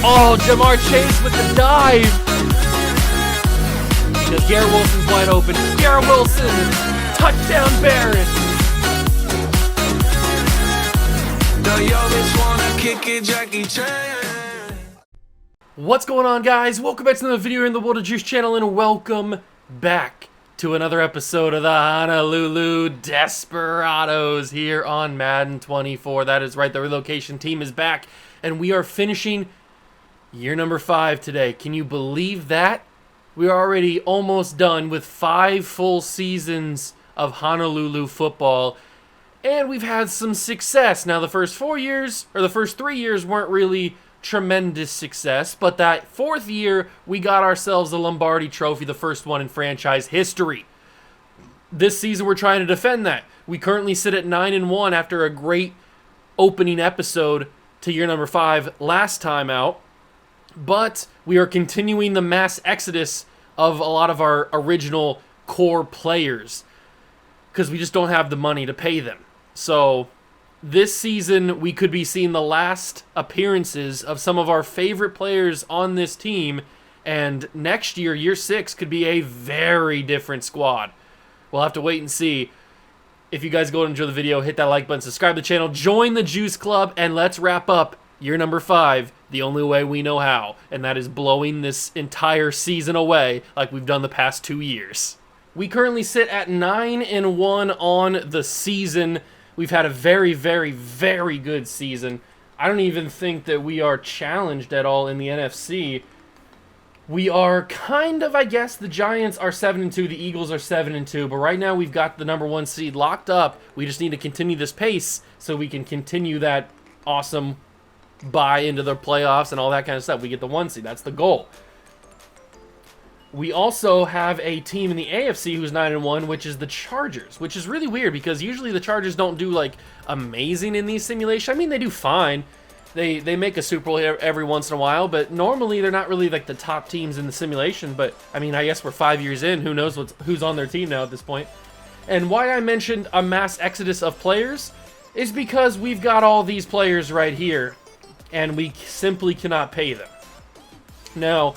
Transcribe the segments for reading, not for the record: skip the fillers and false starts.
Oh, Jamar Chase with the dive. Because Garrett Wilson's wide open. Garrett Wilson, touchdown Barrett. What's going on, guys? Welcome back to another video here in the World of Juice channel, and welcome back to another episode of the Honolulu Desperados here on Madden 24. That is right, the Relocation team is back, and we are finishing year number 5 today. Can you believe that? We are already almost done with 5 full seasons of Honolulu football, and we've had some success. Now, the first 3 years weren't really tremendous success, but that 4th year we got ourselves a Lombardi trophy, the first one in franchise history. This season we're trying to defend that. We currently sit at 9-1 after a great opening episode to year number 5 last time out, but we are continuing the mass exodus of a lot of our original core players because we just don't have the money to pay them. So this season, we could be seeing the last appearances of some of our favorite players on this team, and next year, year 6, could be a very different squad. We'll have to wait and see. If you guys go and enjoy the video, hit that like button, subscribe to the channel, join the Juice Club, and let's wrap up year number 5 the only way we know how, and that is blowing this entire season away like we've done the past 2 years. We currently sit at 9-1 on the season. We've had a very, very, very good season. I don't even think that we are challenged at all in the NFC. We are kind of, I guess, the Giants are 7-2, the Eagles are 7-2, but right now we've got the number 1 seed locked up. We just need to continue this pace so we can continue that awesome bye into the playoffs and all that kind of stuff. We get the 1 seed. That's the goal. We also have a team in the AFC who's 9-1, which is the Chargers, which is really weird because usually the Chargers don't do, like, amazing in these simulations. I mean, they do fine. They make a Super Bowl every once in a while, but normally they're not really, like, the top teams in the simulation. But, I mean, I guess we're 5 years in. Who knows who's on their team now at this point. And why I mentioned a mass exodus of players is because we've got all these players right here, and we simply cannot pay them. Now,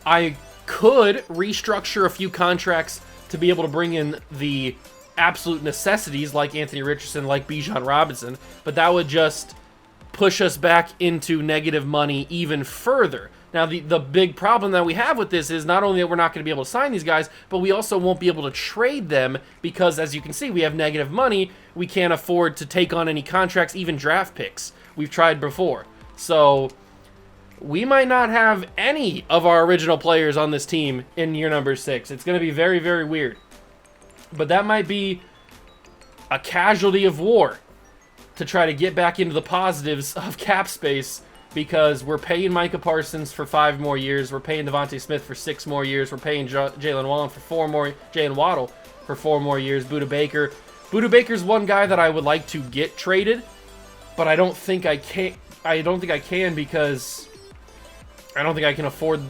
I could restructure a few contracts to be able to bring in the absolute necessities like Anthony Richardson, like Bijan Robinson, but that would just push us back into negative money even further. Now, the big problem that we have with this is not only that we're not going to be able to sign these guys, but we also won't be able to trade them because, as you can see, we have negative money. We can't afford to take on any contracts, even draft picks. We've tried before. So we might not have any of our original players on this team in year number 6. It's going to be very, very weird. But that might be a casualty of war to try to get back into the positives of cap space because we're paying Micah Parsons for 5 more years. We're paying Devontae Smith for 6 more years. We're paying Jalen Waddle for 4 more. Jalen Waddle for 4 more years. Buda Baker. Buda Baker's one guy that I would like to get traded, but I don't think I can. Because I don't think I can afford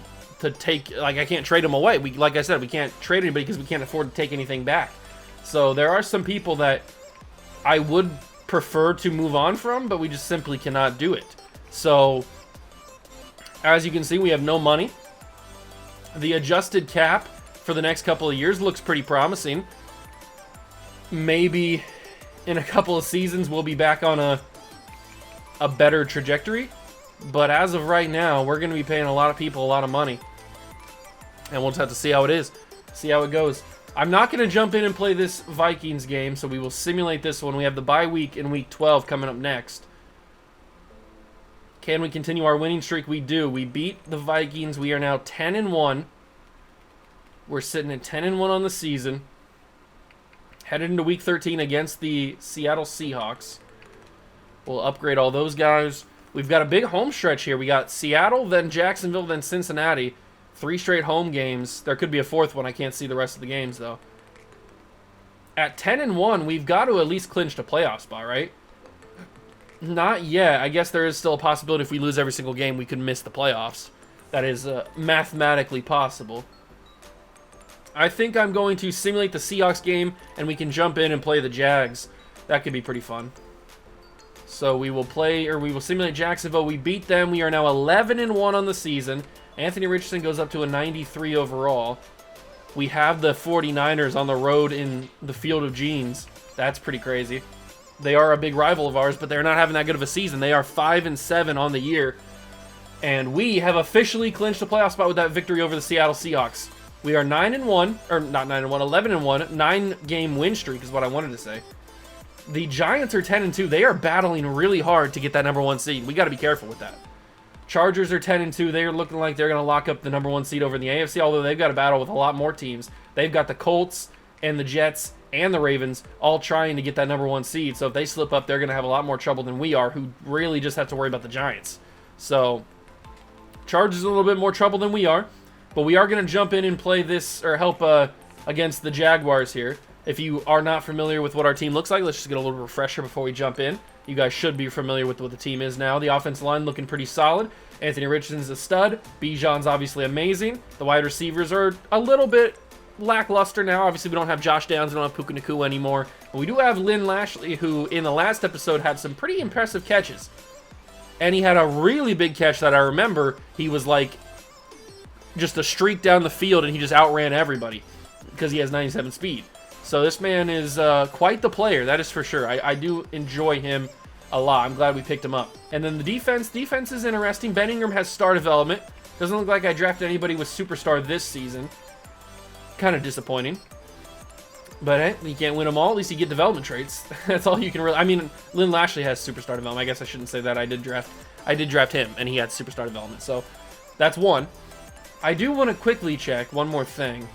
to take, like, I can't trade him away. Like I said, we can't trade anybody because we can't afford to take anything back. So there are some people that I would prefer to move on from, but we just simply cannot do it. So as you can see, we have no money. The adjusted cap for the next couple of years looks pretty promising. Maybe in a couple of seasons we'll be back on a better trajectory. But as of right now, we're going to be paying a lot of people a lot of money. And we'll just have to see how it is. See how it goes. I'm not going to jump in and play this Vikings game, so we will simulate this one. We have the bye week in week 12 coming up next. Can we continue our winning streak? We do. We beat the Vikings. We are now 10-1. We're sitting at 10-1 on the season. Headed into week 13 against the Seattle Seahawks. We'll upgrade all those guys. We've got a big home stretch here. We got Seattle, then Jacksonville, then Cincinnati. 3 straight home games. There could be a 4th one. I can't see the rest of the games, though. At 10-1, we've got to at least clinch a playoff spot, right? Not yet. I guess there is still a possibility if we lose every single game, we could miss the playoffs. That is mathematically possible. I think I'm going to simulate the Seahawks game, and we can jump in and play the Jags. That could be pretty fun. So we will simulate Jacksonville. We beat them. We are now 11-1 on the season. Anthony Richardson goes up to a 93 overall. We have the 49ers on the road in the Field of Jeans. That's pretty crazy. They are a big rival of ours, but they're not having that good of a season. They are 5-7 on the year. And we have officially clinched the playoff spot with that victory over the Seattle Seahawks. We are 9-1, or not 9-1, 11-1, 9-game win streak is what I wanted to say. The Giants are 10-2. They are battling really hard to get that #1 seed. We got to be careful with that. Chargers are 10-2. They're looking like they're going to lock up the #1 seed over in the AFC, although they've got to battle with a lot more teams. They've got the Colts and the Jets and the Ravens all trying to get that #1 seed. So if they slip up, they're going to have a lot more trouble than we are, who really just have to worry about the Giants. So Chargers a little bit more trouble than we are, but we are going to jump in and play this, or help against the Jaguars here. If you are not familiar with what our team looks like, let's just get a little refresher before we jump in. You guys should be familiar with what the team is now. The offensive line looking pretty solid. Anthony Richardson's a stud. Bijan's obviously amazing. The wide receivers are a little bit lackluster now. Obviously, we don't have Josh Downs. We don't have Puka Nacua anymore. But we do have Lynn Lashley, who in the last episode had some pretty impressive catches. And he had a really big catch that I remember. He was like just a streak down the field, and he just outran everybody because he has 97 speed. So this man is quite the player, that is for sure. I do enjoy him a lot. I'm glad we picked him up. And then the defense is interesting. Ben Ingram has star development. Doesn't look like I drafted anybody with superstar this season. Kind of disappointing. But hey, you can't win them all. At least you get development traits. That's all you can really... I mean, Lynn Lashley has superstar development. I guess I shouldn't say that. I did draft him, and he had superstar development. So that's one. I do want to quickly check one more thing.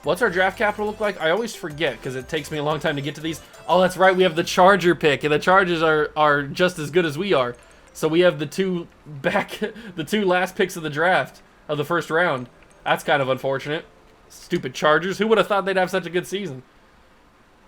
What's our draft capital look like? I always forget because it takes me a long time to get to these. Oh, that's right. We have the Charger pick, and the Chargers are just as good as we are. So we have the two last picks of the draft of the first round. That's kind of unfortunate. Stupid Chargers. Who would have thought they'd have such a good season?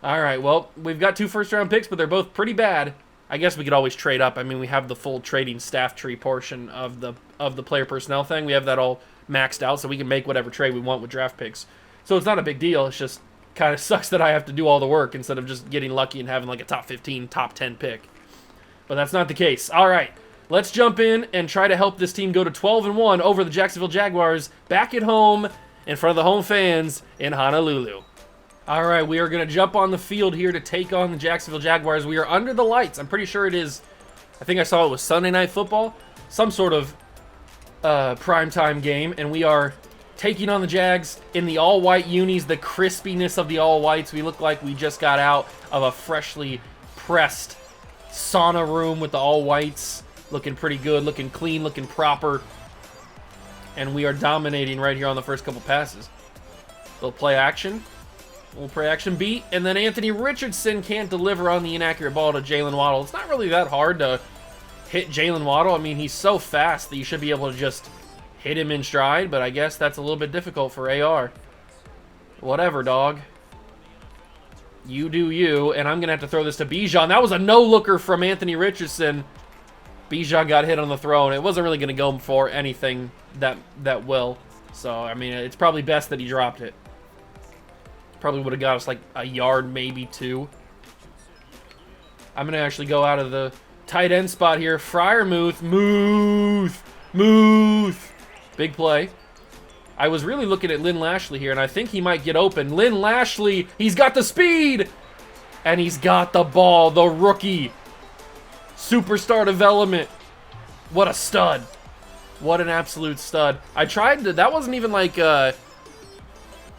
All right, well, we've got 2 first-round picks, but they're both pretty bad. I guess we could always trade up. I mean, we have the full trading staff tree portion of the player personnel thing. We have that all maxed out, so we can make whatever trade we want with draft picks. So it's not a big deal. It's just kind of sucks that I have to do all the work instead of just getting lucky and having like a top 15, top 10 pick. But that's not the case. All right, let's jump in and try to help this team go to 12-1 over the Jacksonville Jaguars back at home in front of the home fans in Honolulu. All right, we are going to jump on the field here to take on the Jacksonville Jaguars. We are under the lights. I'm pretty sure it is, I think I saw it was Sunday Night Football, some sort of primetime game, and we are taking on the Jags in the all-white unis, the crispiness of the all-whites. We look like we just got out of a freshly pressed sauna room with the all-whites. Looking pretty good, looking clean, looking proper. And we are dominating right here on the first couple passes. Little play action. Little play action beat. And then Anthony Richardson can't deliver on the inaccurate ball to Jalen Waddle. It's not really that hard to hit Jalen Waddle. I mean, he's so fast that you should be able to just hit him in stride, but I guess that's a little bit difficult for AR. Whatever, dog. You do you, and I'm going to have to throw this to Bijan. That was a no-looker from Anthony Richardson. Bijan got hit on the throw, and it wasn't really going to go for anything that well. So, I mean, it's probably best that he dropped it. Probably would have got us like a yard, maybe 2. I'm going to actually go out of the tight end spot here. Freiermuth. Muth. Big play. I was really looking at Lynn Lashley here, and I think he might get open. Lynn Lashley, he's got the speed! And he's got the ball, the rookie. Superstar development. What a stud. What an absolute stud. I tried to, that wasn't even like a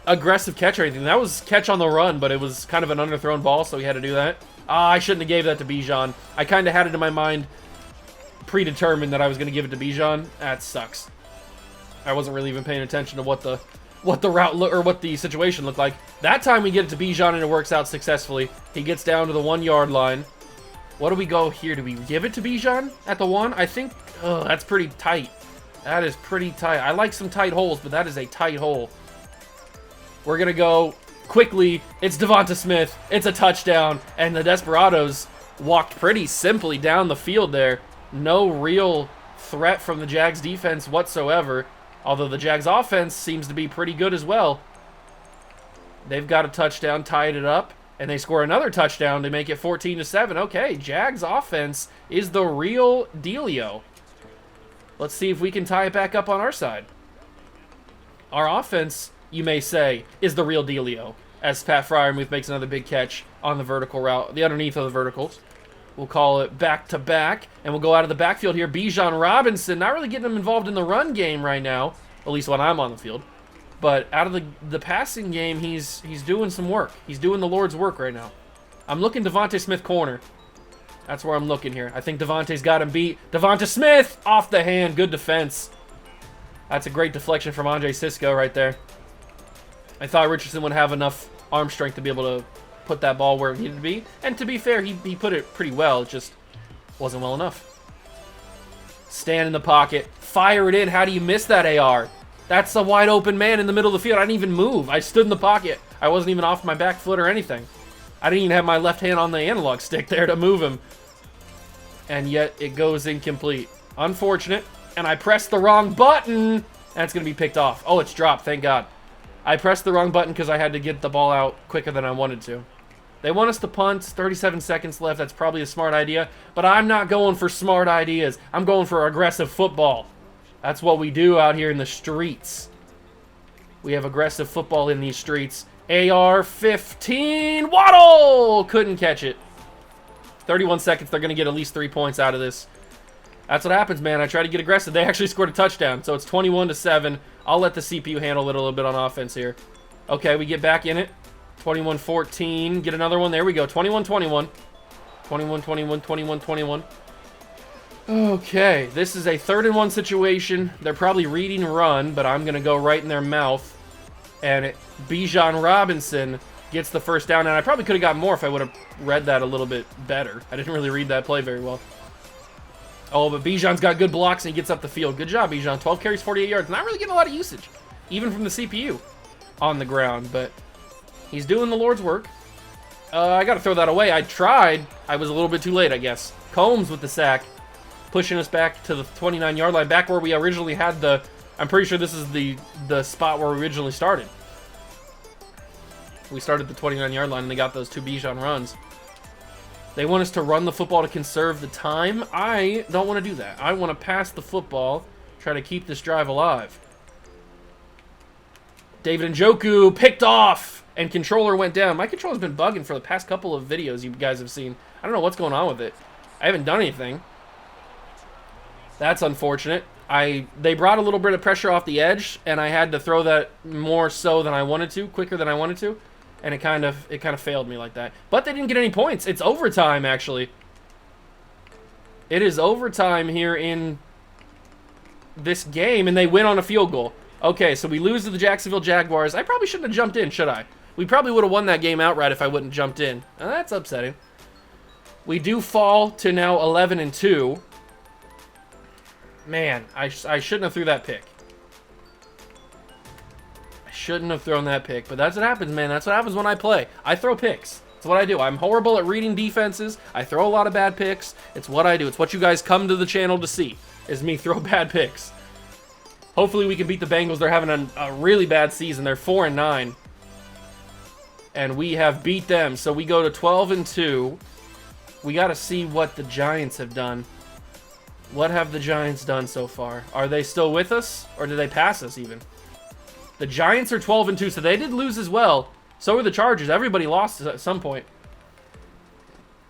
aggressive catch or anything. That was catch on the run, but it was kind of an underthrown ball, so he had to do that. I shouldn't have gave that to Bijan. I kind of had it in my mind predetermined that I was going to give it to Bijan. That sucks. I wasn't really even paying attention to what the route or what the situation looked like. That time we get it to Bijan and it works out successfully. He gets down to the 1-yard line. What do we go here? Do we give it to Bijan at the 1? I think that's pretty tight. That is pretty tight. I like some tight holes, but that is a tight hole. We're going to go quickly. It's Devonta Smith. It's a touchdown. And the Desperados walked pretty simply down the field there. No real threat from the Jags defense whatsoever. Although the Jags offense seems to be pretty good as well. They've got a touchdown, tied it up. And they score another touchdown to make it 14-7. Okay, Jags offense is the real dealio. Let's see if we can tie it back up on our side. Our offense, you may say, is the real dealio. As Pat Fryermuth makes another big catch on the vertical route, the underneath of the verticals. We'll call it back-to-back, and we'll go out of the backfield here. Bijan Robinson, not really getting him involved in the run game right now, at least when I'm on the field. But out of the passing game, he's doing some work. He's doing the Lord's work right now. I'm looking Devontae Smith corner. That's where I'm looking here. I think Devontae's got him beat. Devonta Smith off the hand. Good defense. That's a great deflection from Andre Sisco right there. I thought Richardson would have enough arm strength to be able to put that ball where it needed to be. And to be fair, he put it pretty well. It just wasn't well enough. Stand in the pocket. Fire it in. How do you miss that AR? That's a wide open man in the middle of the field. I didn't even move. I stood in the pocket. I wasn't even off my back foot or anything. I didn't even have my left hand on the analog stick there to move him. And yet it goes incomplete. Unfortunate. And I pressed the wrong button. And it's going to be picked off. Oh, it's dropped. Thank God. I pressed the wrong button because I had to get the ball out quicker than I wanted to. They want us to punt. 37 seconds left. That's probably a smart idea. But I'm not going for smart ideas. I'm going for aggressive football. That's what we do out here in the streets. We have aggressive football in these streets. AR-15. Waddle! Couldn't catch it. 31 seconds. They're going to get at least 3 points out of this. That's what happens, man. I try to get aggressive. They actually scored a touchdown, so it's 21-7. I'll let the CPU handle it a little bit on offense here. Okay, we get back in it. 21-14. Get another one. There we go. 21-21. 21-21, 21-21. Okay, this is a 3rd and 1 situation. They're probably reading run, but I'm going to go right in their mouth. And Bijan Robinson gets the first down. And I probably could have gotten more if I would have read that a little bit better. I didn't really read that play very well. Oh, but Bijan's got good blocks and he gets up the field. Good job, Bijan. 12 carries, 48 yards. Not really getting a lot of usage, even from the CPU on the ground. But he's doing the Lord's work. I got to throw that away. I tried. I was a little bit too late, I guess. Combs with the sack. Pushing us back to the 29-yard line, back where we originally had the... I'm pretty sure this is the spot where we originally started. We started the 29-yard line, and they got those 2 Bijan runs. They want us to run the football to conserve the time. I don't want to do that. I want to pass the football, try to keep this drive alive. David Njoku picked off, and controller went down. My controller's been bugging for the past couple of videos you guys have seen. I don't know what's going on with it. I haven't done anything. That's unfortunate. They brought a little bit of pressure off the edge, and I had to throw that more so than I wanted to, quicker than I wanted to, and it kind of failed me like that. But they didn't get any points. It's overtime, actually. It is overtime here in this game, and they win on a field goal. Okay, so we lose to the Jacksonville Jaguars. I probably shouldn't have jumped in, should I? We probably would have won that game outright if I wouldn't have jumped in. Now, that's upsetting. We do fall to now 11-2. Man, I shouldn't have threw that pick. I shouldn't have thrown that pick, but that's what happens, man. That's what happens when I play. I throw picks. That's what I do. I'm horrible at reading defenses. I throw a lot of bad picks. It's what I do. It's what you guys come to the channel to see, is me throw bad picks. Hopefully we can beat the Bengals. They're having a really bad season. They're 4-9. And we have beat them. So we go to 12-2. We got to see what the Giants have done. What have the Giants done so far? Are they still with us? Or did they pass us even? The Giants are 12-2, so they did lose as well. So are the Chargers. Everybody lost at some point.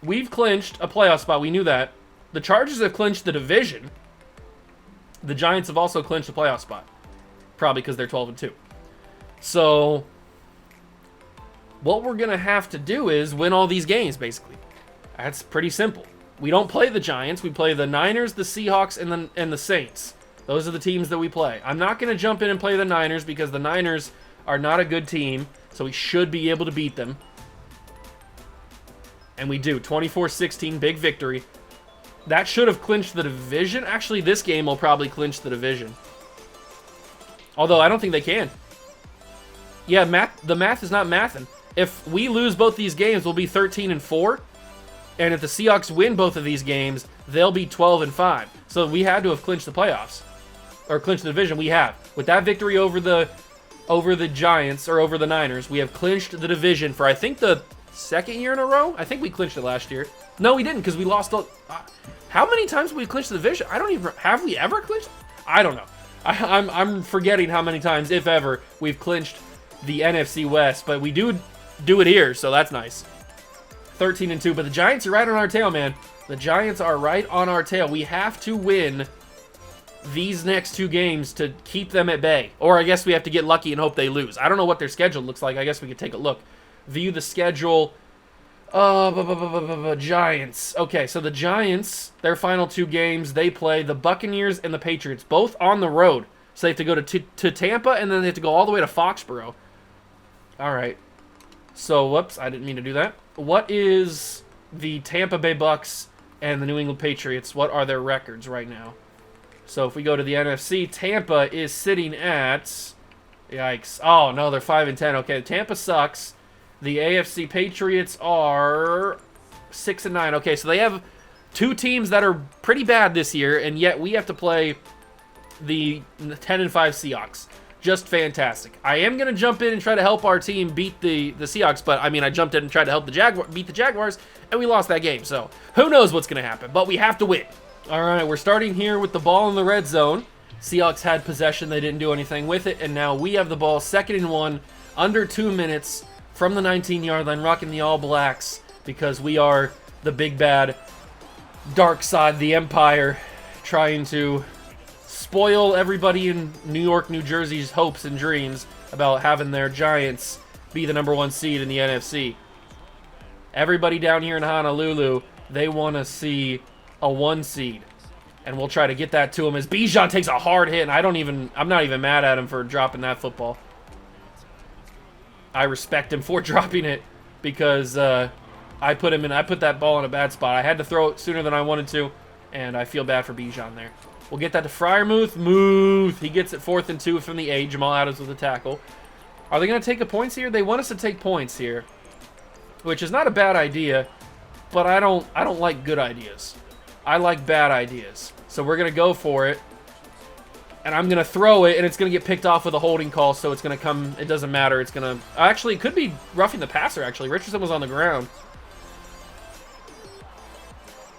We've clinched a playoff spot. We knew that. The Chargers have clinched the division. The Giants have also clinched a playoff spot. Probably because they're 12-2. So what we're going to have to do is win all these games, basically. That's pretty simple. We don't play the Giants. We play the Niners, the Seahawks, and the Saints. Those are the teams that we play. I'm not going to jump in and play the Niners because the Niners are not a good team, so we should be able to beat them. And we do. 24-16, big victory. That should have clinched the division. Actually, this game will probably clinch the division. Although, I don't think they can. Yeah, the math is not mathing. If we lose both these games, we'll be 13-4. And if the Seahawks win both of these games, they'll be 12-5. So we had to have clinched the playoffs. Or clinched the division. We have. With that victory over the Giants, or over the Niners, we have clinched the division for, I think, the second year in a row. I think we clinched it last year. No, we didn't because we lost. How many times have we clinched the division? I don't even. Have we ever clinched? I don't know. I'm forgetting how many times, if ever, we've clinched the NFC West. But we do it here, so that's nice. 13-2. But the Giants are right on our tail, man. The Giants are right on our tail. We have to win these next 2 games to keep them at bay. Or I guess we have to get lucky and hope they lose. I don't know what their schedule looks like. I guess we could take a look. View the schedule. Giants. Okay, so the Giants, their final 2 games, they play the Buccaneers and the Patriots, both on the road. So they have to go to Tampa, and then they have to go all the way to Foxborough. All right. So, whoops, I didn't mean to do that. What is the Tampa Bay Bucks and the New England Patriots? What are their records right now? So if we go to the NFC, Tampa is sitting at... Yikes. Oh, no, they're 5-10. Okay, Tampa sucks. The AFC Patriots are 6-9. Okay, so they have 2 teams that are pretty bad this year, and yet we have to play the 10-5 Seahawks. Just fantastic. I am going to jump in and try to help our team beat the Seahawks, but I mean, I jumped in and tried to help beat the Jaguars, and we lost that game. So who knows what's going to happen, but we have to win. All right, we're starting here with the ball in the red zone. Seahawks had possession. They didn't do anything with it, and now we have the ball 2nd and 1, under 2 minutes from the 19-yard line, rocking the All Blacks because we are the big bad dark side, the Empire, trying to spoil everybody in New York, New Jersey's hopes and dreams about having their Giants be the #1 seed in the NFC. Everybody down here in Honolulu, they want to see a 1 seed. And we'll try to get that to him as Bijan takes a hard hit, and I'm not even mad at him for dropping that football. I respect him for dropping it because I put that ball in a bad spot. I had to throw it sooner than I wanted to, and I feel bad for Bijan there. We'll get that to Freiermuth. He gets it 4th and 2 from the 8. Jamal Adams with a tackle. Are they going to take the points here? They want us to take points here, which is not a bad idea, but I don't like good ideas. I like bad ideas. So we're going to go for it. And I'm going to throw it, and it's going to get picked off with a holding call, so it's going to come. It doesn't matter. It's going to... Actually, it could be roughing the passer, actually. Richardson was on the ground.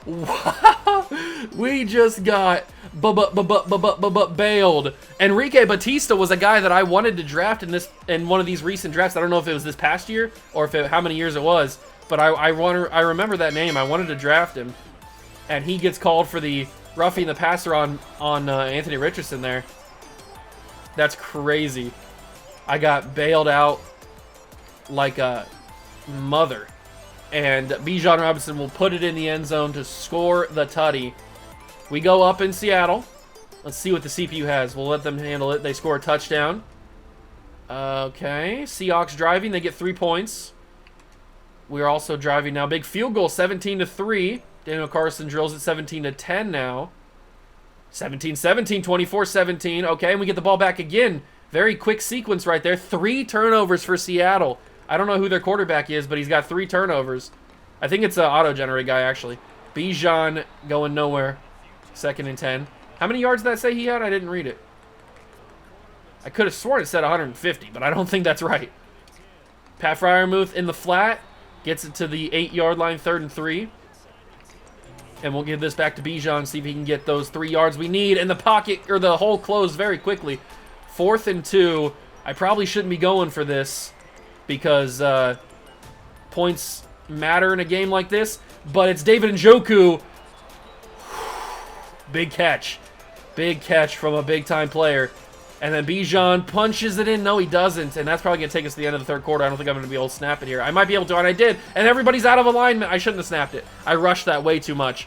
Wow. We just got bailed. Enrique Batista was a guy that I wanted to draft in one of these recent drafts. I don't know if it was this past year or how many years it was, but I remember that name. I wanted to draft him, and he gets called for the roughing the passer on Anthony Richardson there. That's crazy. I got bailed out like a mother. And Bijan Robinson will put it in the end zone to score the tutty. We go up in Seattle. Let's see what the CPU has. We'll let them handle it. They score a touchdown. Okay. Seahawks driving. They get 3 points. We're also driving now. Big field goal, 17-3. Daniel Carson drills it 17-10 now. 17-17, 24-17. Okay, and we get the ball back again. Very quick sequence right there. 3 turnovers for Seattle. I don't know who their quarterback is, but he's got 3 turnovers. I think it's an auto-generate guy, actually. Bijan going nowhere. 2nd and 10. How many yards did that say he had? I didn't read it. I could have sworn it said 150, but I don't think that's right. Pat Freiermuth in the flat. Gets it to the 8-yard line, 3rd and 3. And we'll give this back to Bijan, see if he can get those 3 yards we need. And the pocket, or the hole closed very quickly. 4th and 2. I probably shouldn't be going for this because points matter in a game like this. But it's David Njoku. Big catch. Big catch from a big-time player. And then Bijan punches it in. No, he doesn't. And that's probably going to take us to the end of the 3rd quarter. I don't think I'm going to be able to snap it here. I might be able to, and I did. And everybody's out of alignment. I shouldn't have snapped it. I rushed that way too much.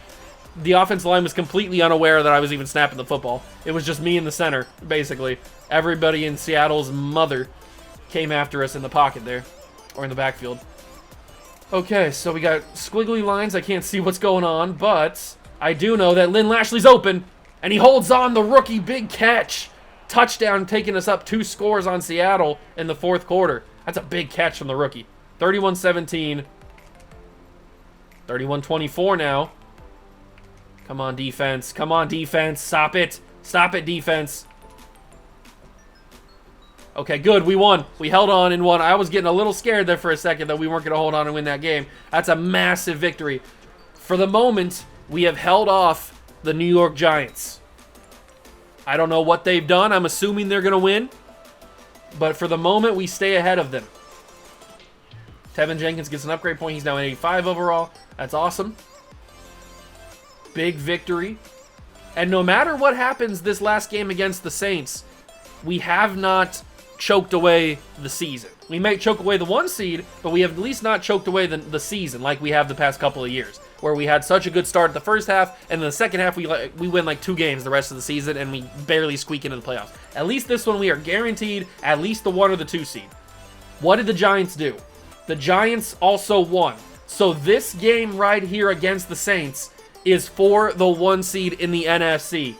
The offensive line was completely unaware that I was even snapping the football. It was just me in the center, basically. Everybody in Seattle's mother came after us in the pocket there, or in the backfield. Okay, so we got squiggly lines. I can't see what's going on, but I do know that Lynn Lashley's open, and he holds on the rookie. Big catch. Touchdown, taking us up 2 scores on Seattle in the 4th quarter. That's a big catch from the rookie. 31-17. 31-24 now. Come on, defense. Come on, defense. Stop it. Stop it, defense. Okay, good. We won. We held on and won. I was getting a little scared there for a second that we weren't going to hold on and win that game. That's a massive victory. For the moment, we have held off the New York Giants. I don't know what they've done. I'm assuming they're going to win. But for the moment, we stay ahead of them. Tevin Jenkins gets an upgrade point. He's now an 85 overall. That's awesome. Big victory. And no matter what happens this last game against the Saints, we have not choked away the season. We may choke away the 1 seed, but we have at least not choked away the season like we have the past couple of years, where we had such a good start at the first half, and in the second half we win like 2 games the rest of the season, and we barely squeak into the playoffs. At least this one we are guaranteed at least the 1 or the 2 seed. What did the Giants do? The Giants also won. So this game right here against the Saints is for the 1 seed in the NFC.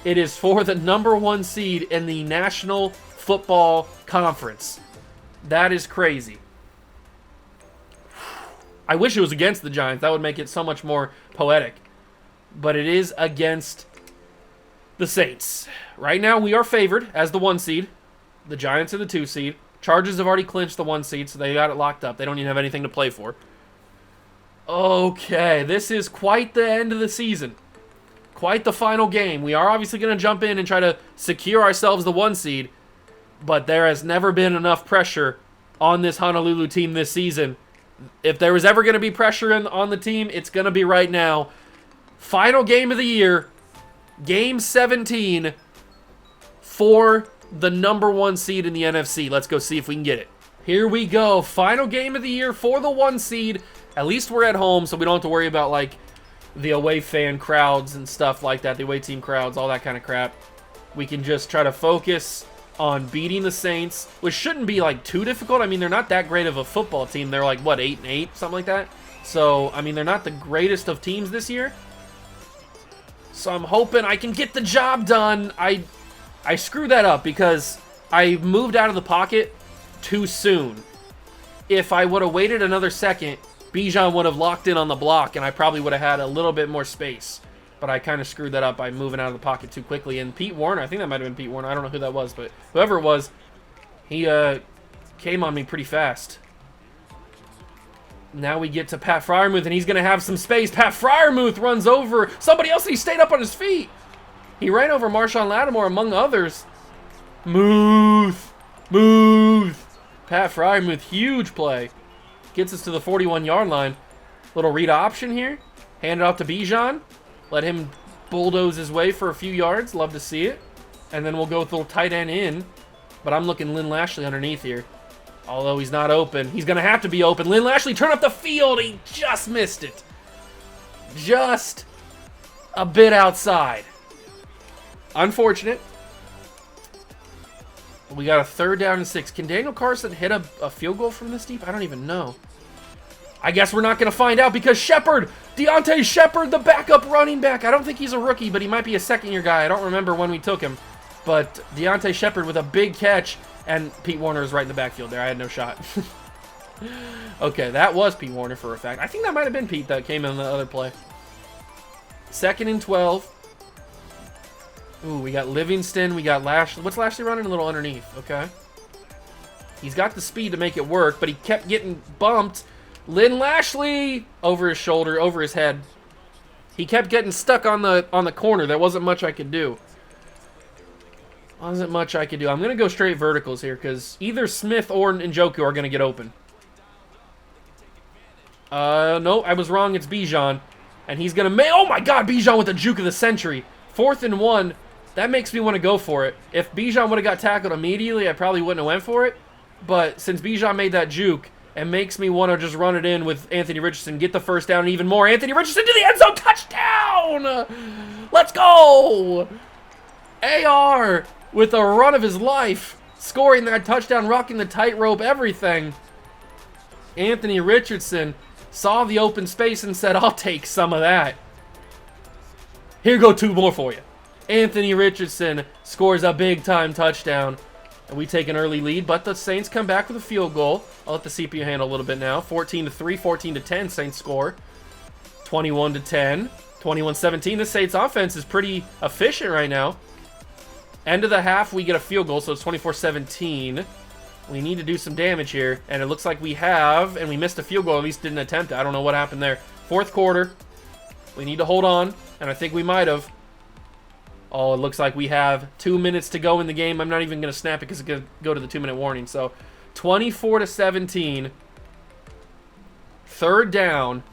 It is for the number 1 seed in the National Football Conference. That is crazy. I wish it was against the Giants. That would make it so much more poetic. But it is against the Saints. Right now, we are favored as the 1 seed. The Giants are the 2 seed. Chargers have already clinched the 1 seed, so they got it locked up. They don't even have anything to play for. Okay, this is quite the end of the season. Quite the final game. We are obviously going to jump in and try to secure ourselves the 1 seed, but there has never been enough pressure on this Honolulu team this season. If there was ever going to be pressure on the team, it's going to be right now. Final game of the year, Game 17 for the number 1 seed in the NFC. Let's go see if we can get it. Here we go. Final game of the year for the 1 seed. At least we're at home, so we don't have to worry about, like, the away fan crowds and stuff like that, the away team crowds, all that kind of crap. We can just try to focus on beating the Saints, which shouldn't be, like, too difficult. I mean, they're not that great of a football team. They're, like, what, 8-8, something like that? So, I mean, they're not the greatest of teams this year. So I'm hoping I can get the job done. I screwed that up because I moved out of the pocket too soon. If I would have waited another second, Bijan would have locked in on the block, and I probably would have had a little bit more space. But I kind of screwed that up by moving out of the pocket too quickly. And Pete Warner, I think that might have been Pete Warner. I don't know who that was, but whoever it was, he came on me pretty fast. Now we get to Pat Freiermuth, and he's going to have some space. Pat Freiermuth runs over somebody else, and he stayed up on his feet. He ran over Marshawn Lattimore, among others. Muth. Pat Freiermuth, huge play. Gets us to the 41-yard line. Little read option here. Hand it off to Bijan. Let him bulldoze his way for a few yards. Love to see it. And then we'll go with a little tight end in. But I'm looking Lynn Lashley underneath here. Although he's not open. He's going to have to be open. Lynn Lashley, turn up the field. He just missed it. Just a bit outside. Unfortunate. We got a 3rd down and 6. Can Daniel Carson hit a field goal from this deep? I don't even know. I guess we're not going to find out because Shepard, Deontay Shepard, the backup running back. I don't think he's a rookie, but he might be a second-year guy. I don't remember when we took him. But Deontay Shepard with a big catch, and Pete Warner is right in the backfield there. I had no shot. Okay, that was Pete Warner for a fact. I think that might have been Pete that came in the other play. 2nd and 12. Ooh, we got Livingston. We got Lashley. What's Lashley running? A little underneath. Okay. He's got the speed to make it work, but he kept getting bumped. Lynn Lashley over his shoulder, over his head. He kept getting stuck on the corner. There wasn't much I could do. I'm going to go straight verticals here because either Smith or Njoku are going to get open. No, I was wrong. It's Bijan. And he's going to make... Oh, my God. Bijan with the juke of the century. 4th and 1. That makes me want to go for it. If Bijan would have got tackled immediately, I probably wouldn't have went for it. But since Bijan made that juke, it makes me want to just run it in with Anthony Richardson, get the 1st down, and even more. Anthony Richardson to the end zone. Touchdown! Let's go! AR with a run of his life. Scoring that touchdown, rocking the tightrope, everything. Anthony Richardson saw the open space and said, I'll take some of that. Here go 2 more for you. Anthony Richardson scores a big-time touchdown. And we take an early lead, but the Saints come back with a field goal. I'll let the CPU handle a little bit now. 14-3, 14-10, Saints score. 21-10, 21-17. The Saints offense is pretty efficient right now. End of the half, we get a field goal, so it's 24-17. We need to do some damage here, and it looks like we have, and we missed a field goal, at least didn't attempt it. I don't know what happened there. Fourth quarter, we need to hold on, and I think we might have. Oh, it looks like we have 2 minutes to go in the game. I'm not even going to snap it because it's going to go to the 2-minute warning. So, 24-17. Third down.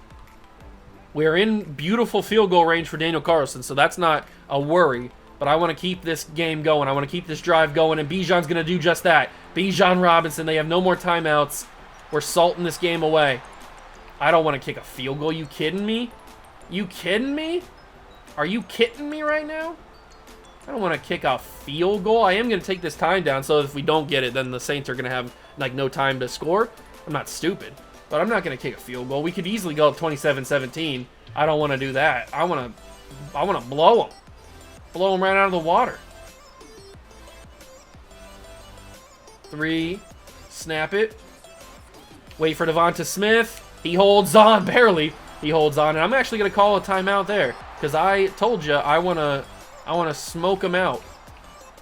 We're in beautiful field goal range for Daniel Carlson, so that's not a worry. But I want to keep this game going. I want to keep this drive going, and Bijan's going to do just that. Bijan Robinson, they have no more timeouts. We're salting this game away. I don't want to kick a field goal. You kidding me? You kidding me? Are you kidding me right now? I don't want to kick a field goal. I am going to take this time down, so if we don't get it, then the Saints are going to have, like, no time to score. I'm not stupid, but I'm not going to kick a field goal. We could easily go up 27-17. I don't want to do that. I want to blow them. Blow them right out of the water. 3. Snap it. Wait for Devonta Smith. He holds on, barely. He holds on, and I'm actually going to call a timeout there because I told you I want to smoke him out.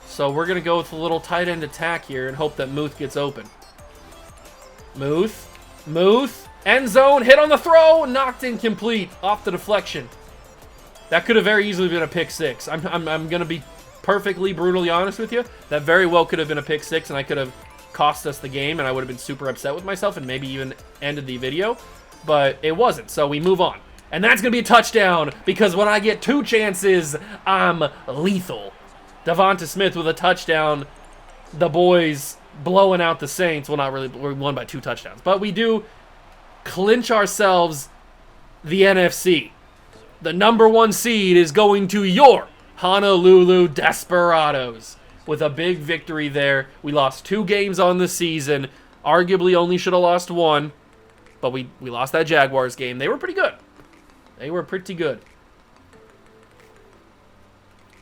So we're going to go with a little tight end attack here and hope that Muth gets open. Muth, end zone, hit on the throw, knocked incomplete, off the deflection. That could have very easily been a pick six. I'm going to be perfectly, brutally honest with you. That very well could have been a pick six, and I could have cost us the game, and I would have been super upset with myself and maybe even ended the video. But it wasn't, so we move on. And that's going to be a touchdown, because when I get 2 chances, I'm lethal. Devonta Smith with a touchdown. The boys blowing out the Saints. Well, not really. We won by 2 touchdowns. But we do clinch ourselves the NFC. The #1 seed is going to your Honolulu Desperados with a big victory there. We lost 2 games on the season. Arguably only should have lost 1. But we lost that Jaguars game. They were pretty good. They were pretty good.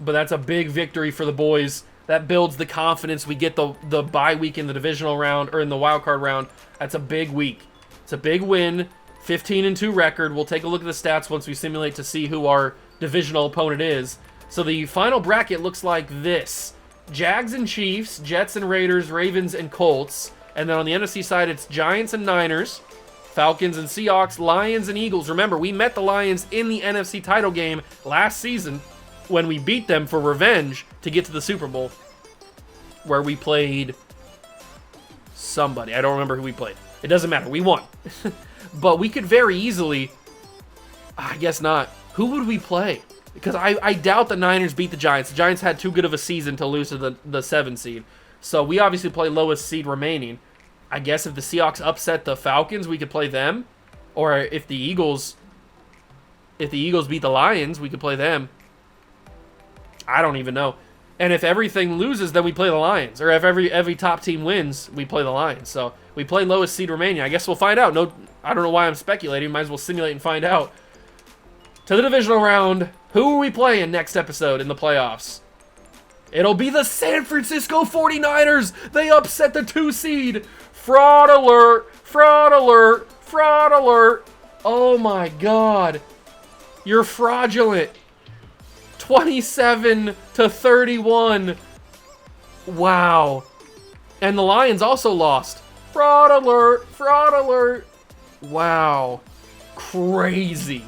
But that's a big victory for the boys. That builds the confidence. We get the bye week in the divisional round, or in the wild card round. That's a big week. It's a big win. 15-2 record. We'll take a look at the stats once we simulate to see who our divisional opponent is. So the final bracket looks like this. Jags and Chiefs, Jets and Raiders, Ravens and Colts. And then on the NFC side, it's Giants and Niners, Falcons and Seahawks, Lions and Eagles. Remember, we met the Lions in the NFC title game last season when we beat them for revenge to get to the Super Bowl, where we played somebody. I don't remember who we played. It doesn't matter. We won. But we could very easily, I guess not. Who would we play? Because I doubt the Niners beat the Giants. The Giants had too good of a season to lose to the 7 seed. So we obviously play lowest seed remaining. I guess if the Seahawks upset the Falcons, we could play them. Or if the Eagles beat the Lions, we could play them. I don't even know. And if everything loses, then we play the Lions. Or if every top team wins, we play the Lions. So we play lowest seed remaining. I guess we'll find out. No, I don't know why I'm speculating. Might as well simulate and find out. To the divisional round, who are we playing next episode in the playoffs? It'll be the San Francisco 49ers. They upset the 2 seed. Fraud alert. Fraud alert. Fraud alert. Oh my God. You're fraudulent. 27-31. Wow. And the Lions also lost. Fraud alert. Fraud alert. Wow. Crazy.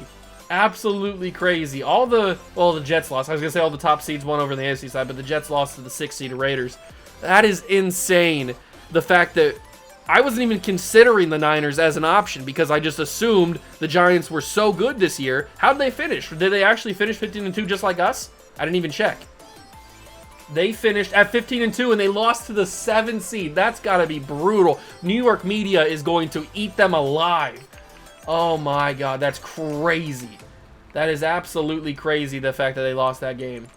Absolutely crazy. The Jets lost. I was going to say all the top seeds won over on the AFC side, but the Jets lost to the 6 seed Raiders. That is insane. The fact that I wasn't even considering the Niners as an option because I just assumed the Giants were so good this year. How did they finish? Did they actually finish 15-2 just like us? I didn't even check. They finished at 15-2 and they lost to the 7 seed. That's got to be brutal. New York media is going to eat them alive. Oh my God, that's crazy. That is absolutely crazy, the fact that they lost that game.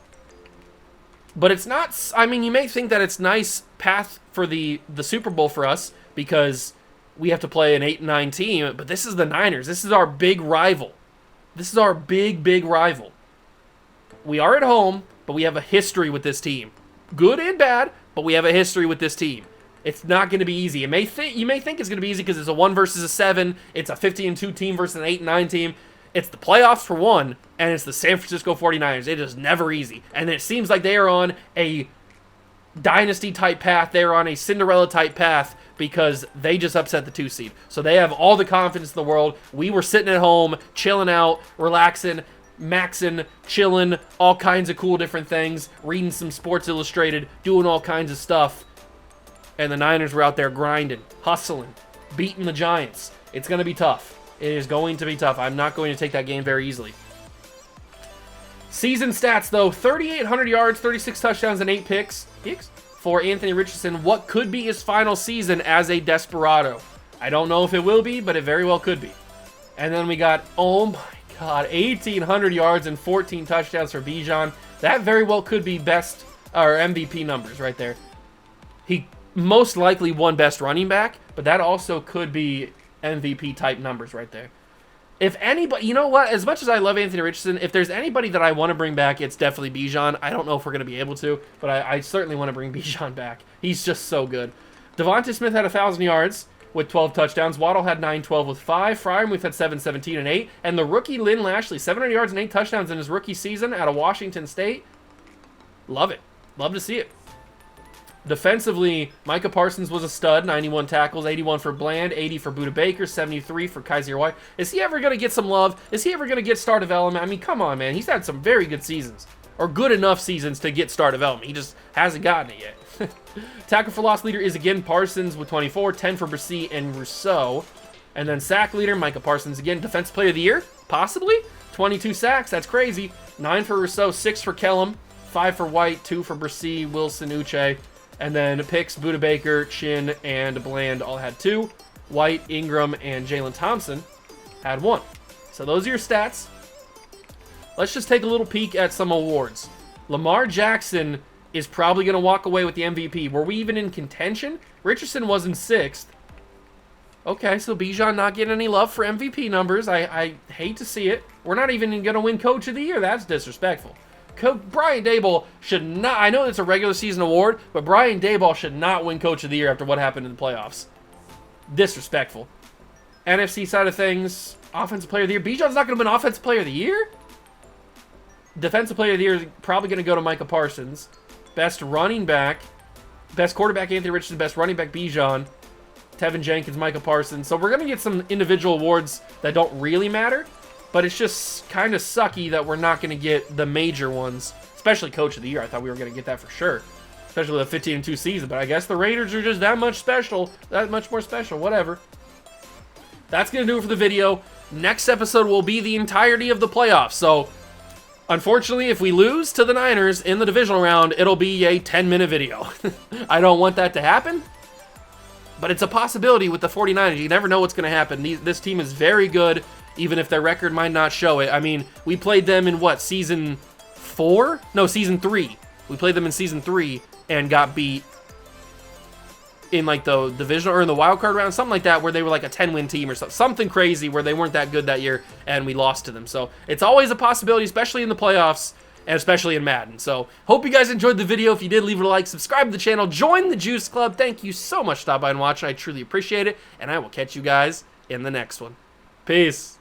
But it's not, I mean, you may think that it's nice path for the Super Bowl for us because we have to play an 8-9 team, but this is the Niners. This is our big rival. This is our big rival. We are at home, but we have a history with this team. Good and bad, but we have a history with this team. It's not going to be easy. You may think it's going to be easy because it's a 1 versus a 7. It's a 15-2 team versus an 8-9 team. It's the playoffs for one, and it's the San Francisco 49ers. It is never easy. And it seems like they are on a dynasty-type path. They're on a Cinderella-type path because they just upset the 2 seed. So they have all the confidence in the world. We were sitting at home, chilling out, relaxing, maxing, chilling, all kinds of cool different things, reading some Sports Illustrated, doing all kinds of stuff. And the Niners were out there grinding, hustling, beating the Giants. It's going to be tough. It is going to be tough. I'm not going to take that game very easily. Season stats, though. 3,800 yards, 36 touchdowns, and 8 picks for Anthony Richardson. What could be his final season as a Desperado? I don't know if it will be, but it very well could be. And then we got, oh my God, 1,800 yards and 14 touchdowns for Bijan. That very well could be best, or MVP numbers right there. He most likely won best running back, but that also could be MVP type numbers right there. If anybody, you know what, as much as I love Anthony Richardson, if there's anybody that I want to bring back, it's definitely Bijan. I don't know if we're going to be able to, but I certainly want to bring Bijan back. He's just so good. Devonta Smith had 1,000 yards with 12 touchdowns. Waddle had 912 with 5. Freiermuth had 717 and 8. And the rookie Lynn Lashley, 700 yards and 8 touchdowns in his rookie season out of Washington State. Love it. Love to see it. Defensively, Micah Parsons was a stud, 91 tackles, 81 for Bland, 80 for Budda Baker, 73 for Kaiser White. Is he ever going to get some love? Is he ever going to get star development? I mean, come on, man. He's had some very good seasons, or good enough seasons to get star development. He just hasn't gotten it yet. Tackle for loss leader is again Parsons with 24, 10 for Brissy and Rousseau. And then sack leader, Micah Parsons again. Defensive player of the year? Possibly. 22 sacks. That's crazy. 9 for Rousseau, 6 for Kellum, 5 for White, 2 for Brissy, Wilson, Uche. And then picks, Budda Baker, Chin, and Bland all had 2. White, Ingram, and Jalen Thompson had 1. So those are your stats. Let's just take a little peek at some awards. Lamar Jackson is probably going to walk away with the MVP. Were we even in contention? Richardson was in 6th. Okay, so Bijan not getting any love for MVP numbers. I hate to see it. We're not even going to win Coach of the Year. That's disrespectful. Brian Daboll should not, I know it's a regular season award, but Brian Daboll should not win Coach of the Year after what happened in the playoffs. Disrespectful. NFC side of things, Offensive Player of the Year. Bijan's not going to win Offensive Player of the Year? Defensive Player of the Year is probably going to go to Micah Parsons. Best running back, best quarterback Anthony Richardson, best running back Bijan, Tevin Jenkins, Micah Parsons. So we're going to get some individual awards that don't really matter. But it's just kind of sucky that we're not going to get the major ones, especially Coach of the Year. I thought we were going to get that for sure, especially with a 15-2 season. But I guess the Raiders are just that much special, that much more special, whatever. That's going to do it for the video. Next episode will be the entirety of the playoffs. So, unfortunately, if we lose to the Niners in the divisional round, it'll be a 10-minute video. I don't want that to happen, but it's a possibility with the 49ers. You never know what's going to happen. This team is very good. Even if their record might not show it. I mean, we played them in what, season 4? No, season 3. We played them in season 3 and got beat in like the divisional or in the wild card round, something like that, where they were like a 10-win team or something crazy where they weren't that good that year and we lost to them. So it's always a possibility, especially in the playoffs and especially in Madden. So hope you guys enjoyed the video. If you did, leave it a like, subscribe to the channel, join the Juice Club. Thank you so much for stopping by and watching. I truly appreciate it, and I will catch you guys in the next one. Peace.